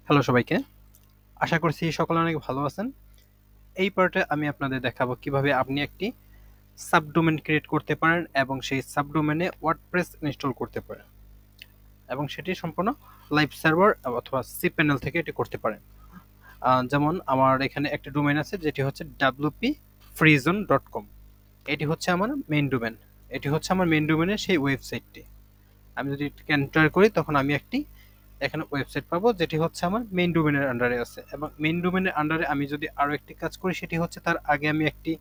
Hello সবাইকে। আশা করছি সকলে অনেক ভালো আছেন। এই পার্টে আমি আপনাদের দেখাবো কিভাবে আপনি একটি সাবডোমেন ক্রিয়েট করতে পারেন এবং সেই সাবডোমেনে ওয়ার্ডপ্রেস ইনস্টল করতে পারেন এবং সেটি সম্পূর্ণ লাইভ সার্ভার অথবা cpanel থেকে এটি করতে পারেন। যেমন আমার এখানে একটা ডোমেইন আছে যেটি হচ্ছে wpfreezone.com। এটি হচ্ছে আমার মেইন ডোমেন। এটি হচ্ছে আমার মেইন ডোমেনের সেই ওয়েবসাইটটি। আমি যদি এটিকে এন্টার করি তখন আমি একটি এখানে ওয়েবসাইট পাবো যেটি হচ্ছে আমার মেইন ডোমেনের আন্ডারে আছে এবং মেইন ডোমেনের আন্ডারে আমি যদি আরো একটি কাজ করি সেটি হচ্ছে তার আগে আমি একটি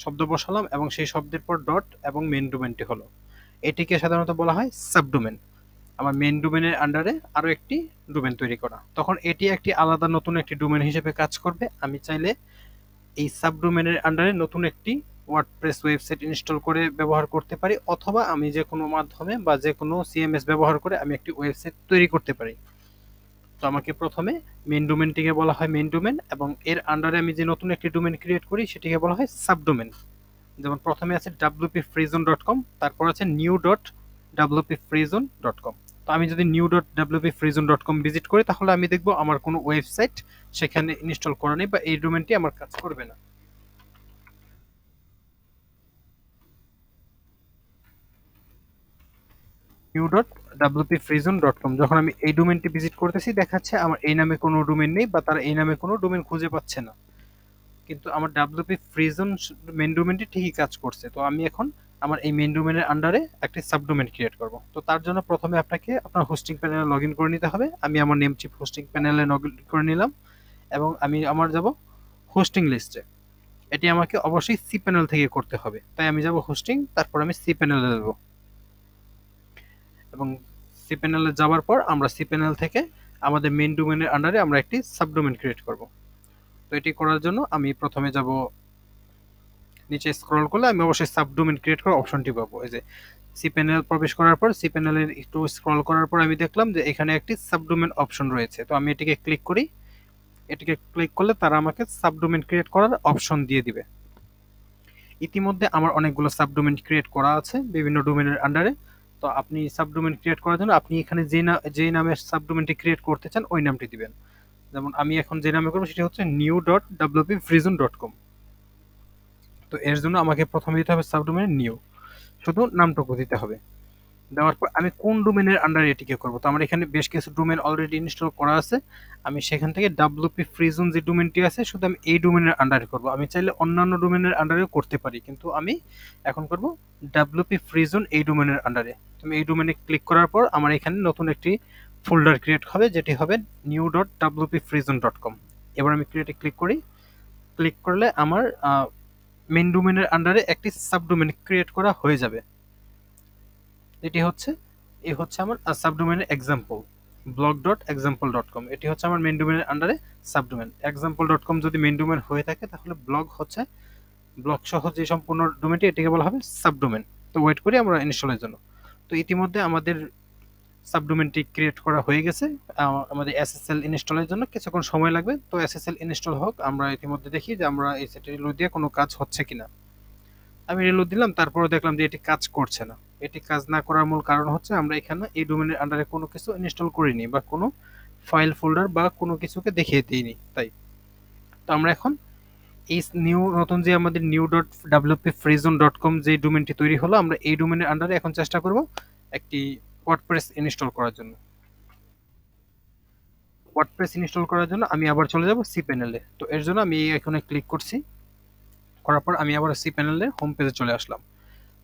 শব্দ বসালাম এবং সেই শব্দের পর ডট এবং মেইন ডোমেনটি হলো। এটিকে সাধারণত বলা হয় সাবডোমেন। আমার মেইন ডোমেনের আন্ডারে আরো একটি ডোমেন তৈরি করা, তখন এটি একটি আলাদা নতুন একটি ডোমেন হিসেবে কাজ করবে। আমি চাইলে এই সাবডোমেনের আন্ডারে নতুন একটি ওয়ার্ডপ্রেস ওয়েবসাইট ইনস্টল করে ব্যবহার করতে পারি, অথবা আমি যে কোনো মাধ্যমে বা যে কোনো সিএমএস ব্যবহার করে আমি একটি ওয়েবসাইট তৈরি করতে পারি। তো আমাকে প্রথমে মেইন ডোমেনটিকে বলা হয় মেইন ডোমেন এবং এর আন্ডারে আমি যে নতুন একটি ডোমেন ক্রিয়েট করি সেটিকে বলা হয় সাবডোমেন। যেমন প্রথমে আছে wpfreezone.com, তারপর আছে new.wpfreezone.com। তো আমি যদি new.wpfreezone.com ভিজিট করি তাহলে আমি দেখব আমার কোনো ওয়েবসাইট সেখানে ইনস্টল করা নেই বা এই ডোমেনটি আমার কাজ করবে না। new.wpfreezone.com যখন আমি এই ডোমেনটি ভিজিট করতেছি দেখাচ্ছে আমার এই নামে কোনো ডোমেন নেই বা তারা এই নামে কোনো ডোমেন খুঁজে পাচ্ছে না, কিন্তু আমার wp ফ্রিজন মেইন ডোমেনটি ঠিকই কাজ করছে। তো আমি এখন আমার এই মেইন ডোমেনের আন্ডারে একটি সাবডোমেন ক্রিয়েট করব। তো তার জন্য প্রথমে আপনাকে আপনার হোস্টিং প্যানেলে লগ ইন করে নিতে হবে। আমি আমার নেমচিপ হোস্টিং প্যানেলে লগ ইন করে নিলাম এবং আমি আমার যাব হোস্টিং লিস্টে। এটি আমাকে অবশ্যই সি প্যানেল থেকে করতে হবে, তাই আমি যাব হোস্টিং, তারপর আমি সি প্যানেলে যাব এবং সি প্যানেলে যাওয়ার পর আমরা সি প্যানেল থেকে আমাদের মেইন ডোমেনের আন্ডারে আমরা একটি সাবডোমেন ক্রিয়েট করব। তো এটি করার জন্য আমি প্রথমে যাব, নিচে স্ক্রল করলে আমি অবশ্যই সাবডোমেন ক্রিয়েট করার অপশনটি পাবো। এই যে সি প্যানেল প্রবেশ করার পর সি প্যানেলের একটু স্ক্রল করার পর আমি দেখলাম যে এখানে একটি সাবডোমেন অপশন রয়েছে। তো আমি এটিকে ক্লিক করি। এটিকে ক্লিক করলে তারা আমাকে সাবডোমেন ক্রিয়েট করার অপশন দিয়ে দিবে। ইতিমধ্যে আমার অনেকগুলো সাবডোমেন ক্রিয়েট করা আছে বিভিন্ন ডোমেনের আন্ডারে। তো আপনি সাবডোমেন ক্রিয়েট করার জন্য আপনি এখানে যে নামে সাবডোমেনটি ক্রিয়েট করতে চান ওই নামটি দিবেন। যেমন আমি এখন যে নামে করবো সেটি হচ্ছে new.wpfreezone.com। তো এর জন্য আমাকে প্রথমে দিতে হবে সাবডোমেন নিউ, শুধু নামটুকু দিতে হবে। দেওয়ার পর আমি কোন ডোমেনের আন্ডারে এটিকে করব, তো আমার এখানে বেশ কিছু ডোমেন অলরেডি ইনস্টল করা আছে। আমি সেখান থেকে wp ফ্রিজন যে ডোমেনটি আছে শুধু আমি এই ডোমেনের আন্ডারে করব। আমি চাইলে অন্যান্য ডোমেনের আন্ডারেও করতে পারি, কিন্তু আমি এখন করব wp ফ্রিজন এই ডোমেনের আন্ডারে। তুমি এই ডোমেনে ক্লিক করার পর আমার এখানে নতুন একটি ফোল্ডার ক্রিয়েট হবে যেটি হবে new.wpfreezone.com। এবার আমি ক্রিয়েটে ক্লিক করি। ক্লিক করলে আমার মেইন ডোমেনের আন্ডারে একটি সাবডোমেন ক্রিয়েট করা হয়ে যাবে। এটি হচ্ছে এই হচ্ছে আমার সাবডোমেনের এক্সাম্পল blog.example.com। এটি হচ্ছে আমার মেইন ডোমেনের আন্ডারে সাবডোমেন। example.com যদি মেইন ডোমেন হয়ে থাকে তাহলে ব্লগ হচ্ছে ব্লগ সহ যে সম্পূর্ণ ডোমেনটি এটিকে বলা হবে সাবডোমেন। তো ওয়েট করি আমরা ইনস্টলের জন্য। তো ইতিমধ্যে আমাদের সাবডোমেনটি ক্রিয়েট করা হয়ে গেছে। আমাদের এসএসএল ইনস্টলের জন্য কিছুক্ষণ সময় লাগবে। তো এসএসএল ইনস্টল হোক, আমরা ইতিমধ্যে দেখি যে আমরা এই সেটি রিলোড দিয়ে কোনো কাজ হচ্ছে কিনা। আমি রিলোড দিলাম, তারপরে দেখলাম যে এটি কাজ করছে না। এটি কাজ না করার মূল কারণ হচ্ছে আমরা এখানে এই ডোমেনের আন্ডারে কোনো কিছু ইনস্টল করিনি বা কোনো ফাইল ফোল্ডার বা কোনো কিছুকে দেখিয়ে দিইনি তাই। তো আমরা এখন এই নতুন যে আমাদের new.wpfreezone.com যে ডোমেনটি তৈরি হলো, আমরা এই ডোমেনের আন্ডারে এখন চেষ্টা করব একটি ওয়ার্ডপ্রেস ইনস্টল করার জন্য। ওয়ার্ডপ্রেস ইনস্টল করার জন্য আমি আবার চলে যাব সি প্যানেলে। তো এর জন্য আমি এখানে ক্লিক করছি। করার পর আমি আবার সি প্যানেলের হোম পেজে চলে আসলাম।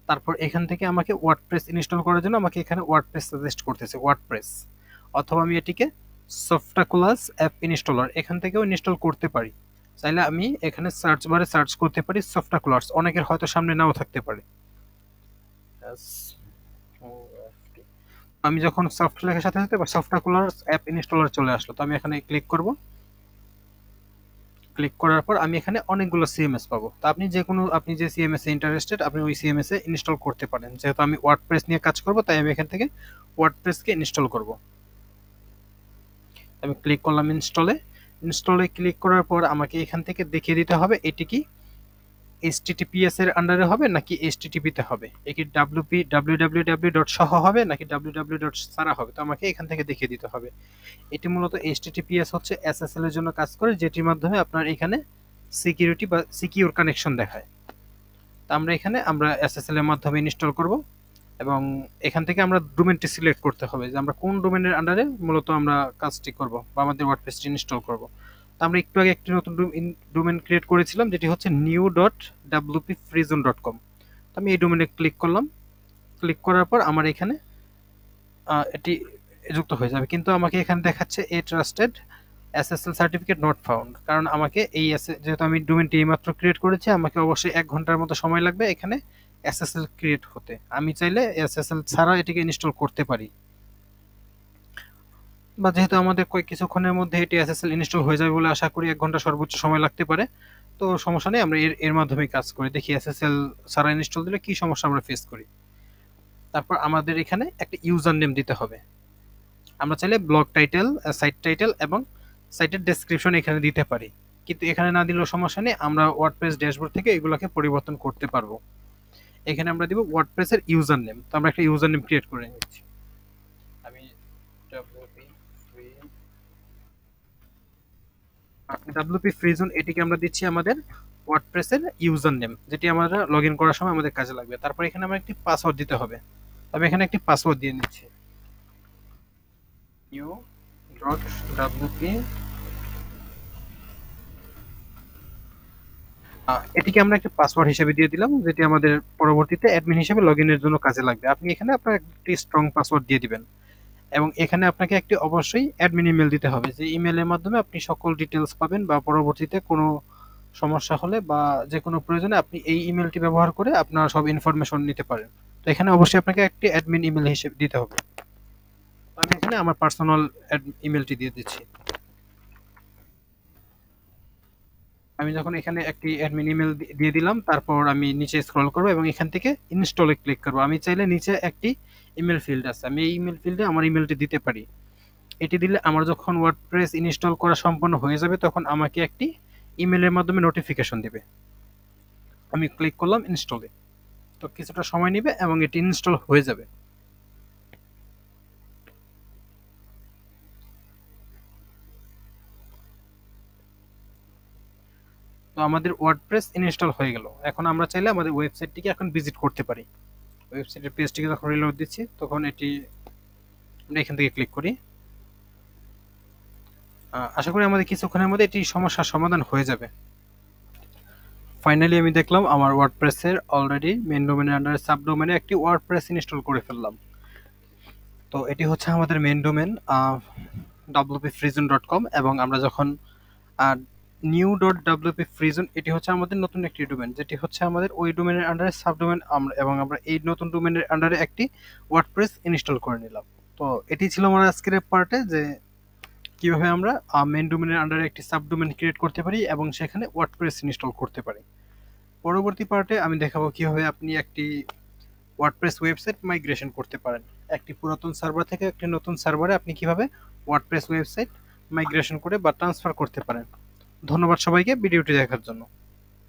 তারপর এখান থেকে আমাকে ওয়ার্ডপ্রেস ইনস্টল করার জন্য আমাকে এখানে ওয়ার্ডপ্রেস সাজেস্ট করতেছে ওয়ার্ডপ্রেস, অথবা আমি এটিকে সফটাকুলাস অ্যাপ ইনস্টলার এখান থেকেও ইনস্টল করতে পারি। চাইলে আমি এখানে সার্চ বারে সার্চ করতে পারি সফটাকুলার্স, অনেকের হয়তো সামনে নাও থাকতে পারে। আমি যখন সফট লেখার সাথে সাথে সফটাকুলার্স অ্যাপ ইনস্টলার চলে আসলো। তো আমি এখানে ক্লিক করব। ক্লিক করার পর আমি এখানে অনেকগুলো সিএমএস পাবো। তো আপনি যে সিএমএস এ ইন্টারেস্টেড আপনি ওই সিএমএস এ ইনস্টল করতে পারেন। যেহেতু আমি ওয়ার্ডপ্রেস নিয়ে কাজ করব তাই আমি এখান থেকে ওয়ার্ডপ্রেসকে ইনস্টল করব। আমি ক্লিক করলাম ইনস্টলে। ইনস্টলে ক্লিক করার পর আমাকে এখান থেকে দেখিয়ে দিতে হবে এটি কি এইচটিটিপিএস এর আন্ডারে হবে নাকি এইচটিটিপি তে হবে, এ কি ডাব্লিউপি www ডট সহ হবে নাকি www ডট ছাড়া হবে, তো আমাকে এখান থেকে দেখিয়ে দিতে হবে। এটি মূলত এইচটিটিপিএস হচ্ছে এসএসএল এর জন্য কাজ করে, যেটির মাধ্যমে আপনার এখানে সিকিউরিটি বা সিকিউর কানেকশন দেখায়। তো আমরা এসএসএল এর মাধ্যমে ইনস্টল করব, এবং এখান থেকে আমরা ডোমেনটি সিলেক্ট করতে হবে যে আমরা কোন ডোমেনের আন্ডারে মূলত আমরা কাজটি করব বা আমাদের ওয়ার্ডপ্রেসটি ইনস্টল করব। তো আমরা একটু আগে একটি নতুন ডোমেন ক্রিয়েট করেছিলাম, যেটি হচ্ছে new.wpfreezone.com। তো আমি এই ডোমেনে ক্লিক করলাম। ক্লিক করার পর আমার এখানে এটি যুক্ত হয়ে যাবে, কিন্তু আমাকে এখানে দেখাচ্ছে a trusted SSL certificate not found, কারণ আমাকে যেহেতু আমি ডোমেনটি এইমাত্র ক্রিয়েট করেছি, আমাকে অবশ্যই 1 ঘন্টার মতো সময় লাগবে এখানে এসএসএল ক্রিয়েট হতে। আমি চাইলে এসএসএল ছাড়া এটিকে ইনস্টল করতে পারি, বা যেহেতু আমাদের কিছুক্ষণের মধ্যে এটি এসএসএল ইনস্টল হয়ে যাবে বলে আশা করি, 1 ঘন্টা সর্বোচ্চ সময় লাগতে পারে। তো সমস্যা নেই, আমরা এর মাধ্যমেই কাজ করি, দেখি এসএসএল ছাড়া ইনস্টল দিলে কি সমস্যা আমরা ফেস করি। তারপর আমাদের এখানে একটা ইউজার নেম দিতে হবে। আমরা চাইলে ব্লগ টাইটেল, সাইট টাইটেল এবং সাইটের ডেসক্রিপশন এখানে দিতে পারি, কিন্তু এখানে না দিলেও সমস্যা নেই, আমরা ওয়ার্ডপ্রেস ড্যাশবোর্ড থেকে এগুলোকে পরিবর্তন করতে পারবো। এখানে আমরা দিব ওয়ার্ডপ্রেসের ইউজার নেম, তো আমরা একটা ইউজার নেম ক্রিয়েট করে নিচ্ছি। আমি ডাব্লিউপি ফ্রিজোন এটিকে আমরা দিচ্ছি আমাদের ওয়ার্ডপ্রেসের ইউজার নেম, যেটি আমরা লগ ইন করার সময় আমাদের কাজে লাগবে। তারপর এখানে আমরা একটি পাসওয়ার্ড দিতে হবে, আমি এখানে একটি পাসওয়ার্ড দিয়ে নিচ্ছি, ইউ ডট ডাব্লিউপি। এটিকে আমরা একটা পাসওয়ার্ড হিসেবে দিয়ে দিলাম, যেটি আমাদের পরবর্তীতে অ্যাডমিন হিসেবে লগইনের জন্য কাজে লাগবে। আপনি এখানে আপনার একটি স্ট্রং পাসওয়ার্ড দিয়ে দিবেন, এবং এখানে আপনাকে একটি অবশ্যই অ্যাডমিন ইমেল দিতে হবে, যে ইমেলের মাধ্যমে আপনি সকল ডিটেলস পাবেন, বা পরবর্তীতে কোনো সমস্যা হলে বা যে কোনো প্রয়োজনে আপনি এই ইমেলটি ব্যবহার করে আপনার সব ইনফরমেশন নিতে পারেন। তো এখানে অবশ্যই আপনাকে একটি অ্যাডমিন ইমেল হিসেবে দিতে হবে। আমি এখানে আমার পার্সোনাল ইমেলটি দিয়ে দিচ্ছি। আমি যখন এখানে একটি অ্যাডমিন ইমেল দিয়ে দিলাম, তারপর আমি নিচে স্ক্রল করব এবং এখান থেকে ইনস্টলে ক্লিক করব। আমি চাইলে নিচে একটি ইমেল ফিল্ড আছে, আমি এই ইমেল ফিল্ডে আমার ইমেলটি দিতে পারি। এটি দিলে আমার যখন ওয়ার্ডপ্রেস ইনস্টল করা সম্পন্ন হয়ে যাবে, তখন আমাকে একটি ইমেলের মাধ্যমে নোটিফিকেশন দিবে। আমি ক্লিক করলাম ইনস্টলে, তো কিছুটা সময় নেবে এবং এটি ইনস্টল হয়ে যাবে। তো আমাদের ওয়ার্ডপ্রেস ইনস্টল হয়ে গেল। এখন আমরা চাইলে আমাদের ওয়েবসাইটটিকে এখন ভিজিট করতে পারি। ওয়েবসাইটের পেজটিকে যখন রিলোড দিচ্ছি, তখন এটি আমরা এখান থেকে ক্লিক করি। আশা করি আমাদের কিছুক্ষণের মধ্যে এটি সমস্যার সমাধান হয়ে যাবে। ফাইনালি আমি দেখলাম আমার ওয়ার্ডপ্রেসের অলরেডি মেন ডোমেনের আন্ডারে সাবডোমেনে একটি ওয়ার্ডপ্রেস ইনস্টল করে ফেললাম। তো এটি হচ্ছে আমাদের মেন ডোমেন wpfreezone.com, এবং আমরা যখন new.wpfreezone, এটি হচ্ছে আমাদের নতুন একটি ডোমেন, যেটি হচ্ছে আমাদের ওই ডোমেনের আন্ডারে সাবডোমেন, এবং আমরা এই নতুন ডোমেনের আন্ডারে একটি ওয়ার্ডপ্রেস ইনস্টল করে নিলাম। তো এটি ছিল আমার আজকের পার্টে, যে কিভাবে আমরা মেন ডোমেনের আন্ডারে একটি সাবডোমেন ক্রিয়েট করতে পারি এবং সেখানে ওয়ার্ডপ্রেস ইনস্টল করতে পারি। পরবর্তী পার্টে আমি দেখাবো কিভাবে আপনি একটি ওয়ার্ডপ্রেস ওয়েবসাইট মাইগ্রেশন করতে পারেন। একটি পুরাতন সার্ভার থেকে একটি নতুন সার্ভারে আপনি কিভাবে ওয়ার্ডপ্রেস ওয়েবসাইট মাইগ্রেশন করে বা ট্রান্সফার করতে পারেন। ধন্যবাদ সবাইকে ভিডিওটি দেখার জন্য।